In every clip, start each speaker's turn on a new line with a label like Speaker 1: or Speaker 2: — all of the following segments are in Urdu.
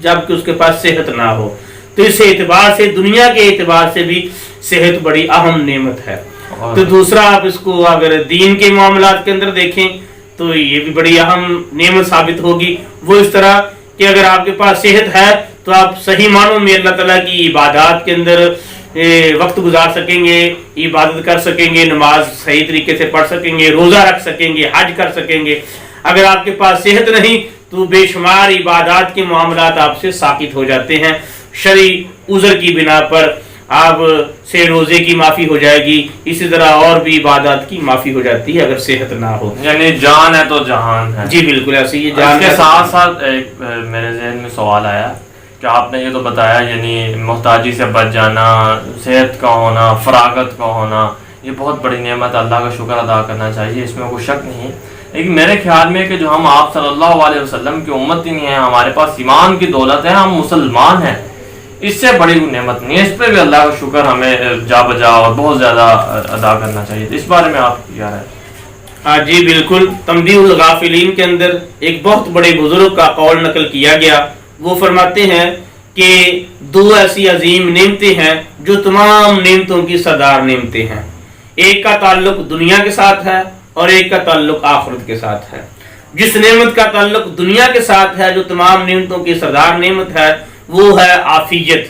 Speaker 1: جبکہ اس کے پاس صحت نہ ہو. تو اس اعتبار سے دنیا کے اعتبار سے بھی صحت بڑی اہم نعمت ہے. تو دوسرا آپ اس کو اگر دین کے معاملات کے اندر دیکھیں تو یہ بھی بڑی اہم نعمت ثابت ہوگی. وہ اس طرح کہ اگر آپ کے پاس صحت ہے تو آپ صحیح معنوں میں اللہ تعالیٰ کی عبادات کے اندر وقت گزار سکیں گے, عبادت کر سکیں گے, نماز صحیح طریقے سے پڑھ سکیں گے, روزہ رکھ سکیں گے, حج کر سکیں گے. اگر آپ کے پاس صحت نہیں تو بے شمار عبادات کے معاملات آپ سے ساقط ہو جاتے ہیں. شرعی عذر کی بنا پر آپ سے روزے کی معافی ہو جائے گی, اسی طرح اور بھی عبادات کی معافی ہو جاتی ہے اگر صحت نہ ہو.
Speaker 2: یعنی جان ہے تو جہان ہے.
Speaker 1: جی بالکل ایسے ہی.
Speaker 2: جان کے ساتھ ساتھ ایک میرے ذہن میں سوال آیا کہ آپ نے یہ تو بتایا یعنی محتاجی سے بچ جانا, صحت کا ہونا, فراغت کا ہونا, یہ بہت بڑی نعمت, اللہ کا شکر ادا کرنا چاہیے, اس میں کوئی شک نہیں. لیکن میرے خیال میں کہ جو ہم آپ صلی اللہ علیہ وسلم کی امت ہی نہیں ہیں, ہمارے پاس ایمان کی دولت ہے, ہم مسلمان ہیں, اس سے بڑی کوئی نعمت نہیں ہے. اس پہ بھی اللہ کا شکر ہمیں جا بجا اور بہت زیادہ ادا کرنا چاہیے. اس بارے میں آپ کیا رائے؟
Speaker 1: جی بالکل. تنبیہ الغافلین کے اندر ایک بہت بڑے بزرگ کا قول نقل کیا گیا. وہ فرماتے ہیں کہ دو ایسی عظیم نعمتیں ہیں جو تمام نعمتوں کی سردار نعمتیں ہیں. ایک کا تعلق دنیا کے ساتھ ہے اور ایک کا تعلق آخرت کے ساتھ ہے. جس نعمت کا تعلق دنیا کے ساتھ ہے, جو تمام نعمتوں کی سردار نعمت ہے, وہ ہے عافیت,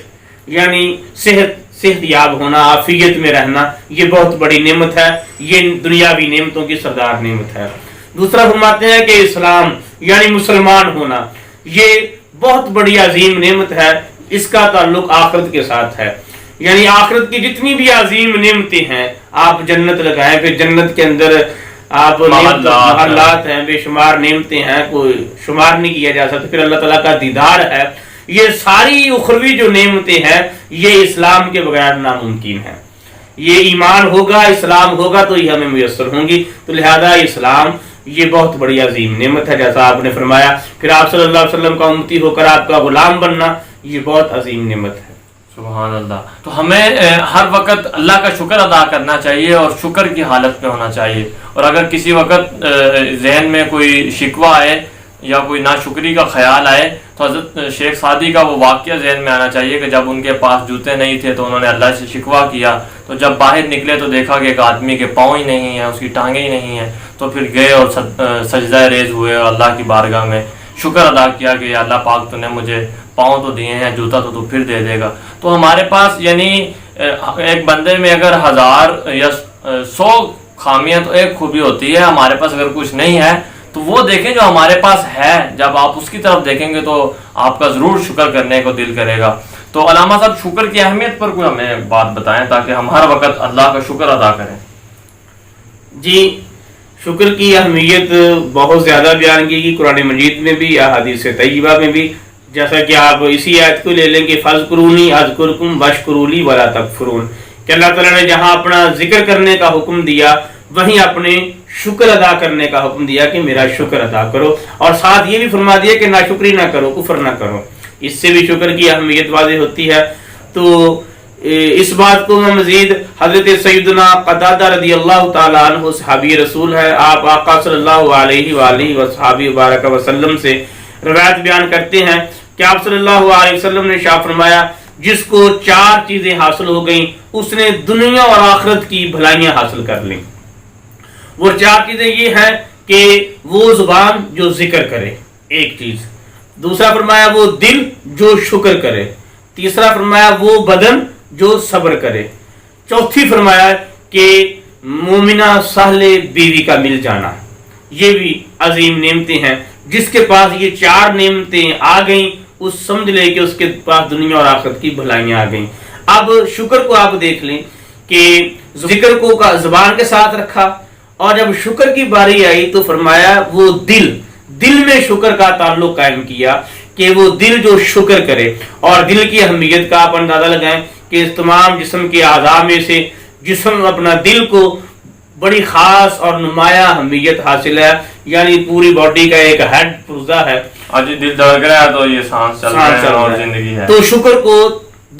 Speaker 1: یعنی صحت یاب ہونا, عافیت میں رہنا. یہ بہت بڑی نعمت ہے, یہ دنیاوی نعمتوں کی سردار نعمت ہے. دوسرا فرماتے ہیں کہ اسلام یعنی مسلمان ہونا, یہ بہت بڑی عظیم نعمت ہے, اس کا تعلق آخرت کے ساتھ ہے. یعنی آخرت کی جتنی بھی عظیم نعمتیں ہیں, آپ جنت لگائیں, پھر جنت کے اندر آپ محلات ہیں, بے شمار نعمتیں ہیں, کوئی شمار نہیں کیا جا سکتا. پھر اللہ تعالیٰ کا دیدار ہے. یہ ساری اخروی جو نعمتیں ہیں یہ اسلام کے بغیر ناممکن ہیں. یہ ایمان ہوگا, اسلام ہوگا تو یہ ہمیں میسر ہوں گی. تو لہذا اسلام یہ بہت بڑی عظیم نعمت ہے, جیسا آپ نے فرمایا. پھر آپ صلی اللہ علیہ وسلم کا امتی ہو کر آپ کا غلام بننا, یہ بہت عظیم نعمت ہے.
Speaker 2: سبحان اللہ. تو ہمیں ہر وقت اللہ کا شکر ادا کرنا چاہیے اور شکر کی حالت میں ہونا چاہیے. اور اگر کسی وقت ذہن میں کوئی شکوہ آئے یا کوئی ناشکری کا خیال آئے تو حضرت شیخ سعدی کا وہ واقعہ ذہن میں آنا چاہیے کہ جب ان کے پاس جوتے نہیں تھے تو انہوں نے اللہ سے شکوہ کیا, تو جب باہر نکلے تو دیکھا کہ ایک آدمی کے پاؤں ہی نہیں ہیں, اس کی ٹانگیں ہی نہیں ہیں. تو پھر گئے اور سجدہ ریز ہوئے اور اللہ کی بارگاہ میں شکر ادا کیا کہ اللہ پاک تو نے مجھے پاؤں تو دیے ہیں, جوتا تو پھر دے دے گا. تو ہمارے پاس یعنی ایک بندے میں اگر 1000 یا 100 خامیاں تو ایک خوبی ہوتی ہے. ہمارے پاس اگر کچھ نہیں ہے تو وہ دیکھیں جو ہمارے پاس ہے, جب آپ اس کی طرف دیکھیں گے تو آپ کا ضرور شکر کرنے کو دل کرے گا. تو علامہ صاحب شکر کی اہمیت پر کوئی ہمیں بات بتائیں تاکہ ہم ہر وقت اللہ کا شکر ادا کریں.
Speaker 1: جی شکر کی اہمیت بہت زیادہ بیان کی گئی قرآن مجید میں بھی, احادیث طیبہ میں بھی. جیسا کہ آپ اسی آیت کو لے لیں کہ فَاذْكُرُونِي أَذْكُرْكُمْ وَاشْكُرُوا لِي وَلَا تَكْفُرُونَ, کہ اللہ تعالیٰ نے جہاں اپنا ذکر کرنے کا حکم دیا وہیں اپنے شکر ادا کرنے کا حکم دیا کہ میرا شکر ادا کرو, اور ساتھ یہ بھی فرما دیا کہ ناشکری نہ کرو, کفر نہ کرو. اس سے بھی شکر کی اہمیت واضح ہوتی ہے. تو اس بات کو میں مزید حضرت سیدنا قتادہ رضی اللہ تعالیٰ عنہ صحابی رسول ہے, آپ آقا صلی اللہ علیہ وآلہ وصحابہ وبارک وسلم سے روایت بیان کرتے ہیں کہ آپ صلی اللہ علیہ وسلم نے ارشاد فرمایا, جس کو 4 چیزیں حاصل ہو گئیں اس نے دنیا اور آخرت کی بھلائیاں حاصل کر لیں. وہ 4 چیزیں یہ ہیں کہ وہ زبان جو ذکر کرے, ایک چیز. دوسرا فرمایا وہ دل جو شکر کرے. تیسرا فرمایا وہ بدن جو صبر کرے. چوتھی فرمایا کہ مومنہ صالح بیوی کا مل جانا. یہ بھی عظیم نعمتیں ہیں. جس کے پاس یہ 4 نعمتیں آ گئیں اس سمجھ لے کہ اس کے پاس دنیا اور آخرت کی بھلائیاں آ گئیں. اب شکر کو آپ دیکھ لیں کہ ذکر کو زبان کے ساتھ رکھا, اور جب شکر کی باری آئی تو فرمایا وہ دل میں شکر کا تعلق قائم کیا کہ وہ دل جو شکر کرے. اور دل کی اہمیت کا آپ اندازہ لگائیں کہ اس تمام جسم کے اعضاء میں سے جسم اپنا دل کو بڑی خاص اور نمایاں اہمیت حاصل ہے, یعنی پوری باڈی کا ایک ہیڈ پرزہ ہے.
Speaker 2: دل دھڑک رہا ہے تو یہ سانس چل رہا ہے اور زندگی ہے.
Speaker 1: تو شکر کو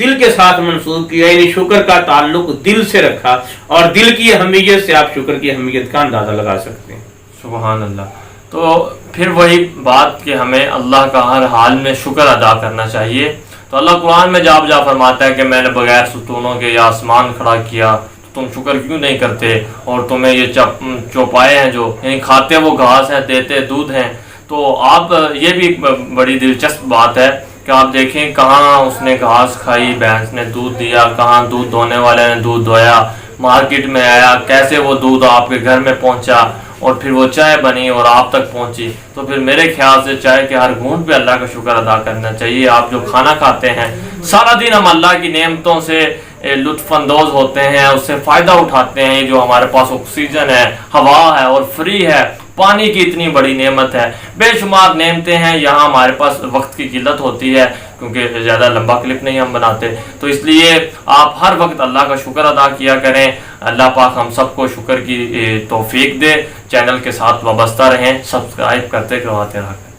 Speaker 1: دل کے ساتھ منسوخ کیا, یعنی شکر کا تعلق دل سے رکھا, اور دل کی اہمیت سے آپ شکر کی اہمیت کا اندازہ لگا سکتے ہیں.
Speaker 2: سبحان اللہ. تو پھر وہی بات کہ ہمیں اللہ کا ہر حال میں شکر ادا کرنا چاہیے. تو اللہ قرآن میں جا فرماتا ہے کہ میں نے بغیر ستونوں کے یہ آسمان کھڑا کیا، تم شکر کیوں نہیں کرتے؟ اور تمہیں یہ چوپائے ہیں جو یعنی کھاتے وہ گھاس ہیں، دیتے دودھ ہیں. تو آپ یہ بھی بڑی دلچسپ بات ہے کہ آپ دیکھیں کہاں اس نے گھاس کھائی، بھینس نے دودھ دیا، کہاں دودھ دھونے والے نے دودھ دھویا، مارکیٹ میں آیا، کیسے وہ دودھ آپ کے گھر میں پہنچا، اور پھر وہ چائے بنی اور آپ تک پہنچی. تو پھر میرے خیال سے چائے کے ہر گھونٹ پہ اللہ کا شکر ادا کرنا چاہیے. آپ جو کھانا کھاتے ہیں، سارا دن ہم اللہ کی نعمتوں سے لطف اندوز ہوتے ہیں، اس سے فائدہ اٹھاتے ہیں. جو ہمارے پاس آکسیجن ہے، ہوا ہے اور فری ہے، پانی کی اتنی بڑی نعمت ہے، بے شمار نعمتیں ہیں. یہاں ہمارے پاس وقت کی قلت ہوتی ہے کیونکہ زیادہ لمبا کلپ نہیں ہم بناتے، تو اس لیے آپ ہر وقت اللہ کا شکر ادا کیا کریں. اللہ پاک ہم سب کو شکر کی توفیق دے. چینل کے ساتھ وابستہ رہیں، سبسکرائب کرتے کرواتے رہا کریں.